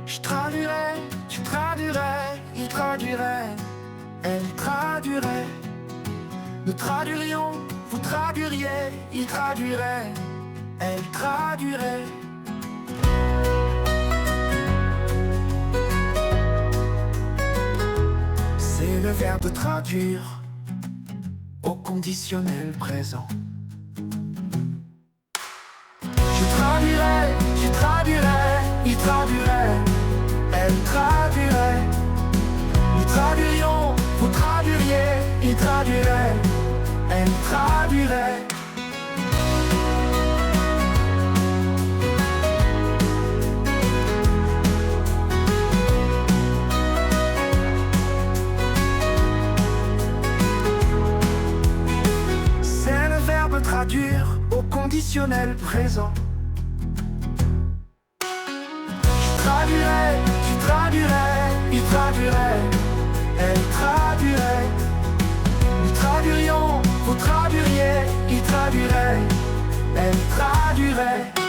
Je traduirais, tu traduirais, il traduirait, elle traduirait. Nous traduirions, vous traduiriez, il traduirait, elle traduirait. C'est le verbe traduire au conditionnel présent. Je traduirais, tu traduirais, il traduirait, elle traduirait. Nous traduirions, vous traduiriez, il traduirait, elle traduirait. C'est le verbe traduire au conditionnel présent. Je traduirais, tu traduirais, il traduirait, elle traduirait. Nous traduirions, vous traduiriez, il traduirait, elle traduirait.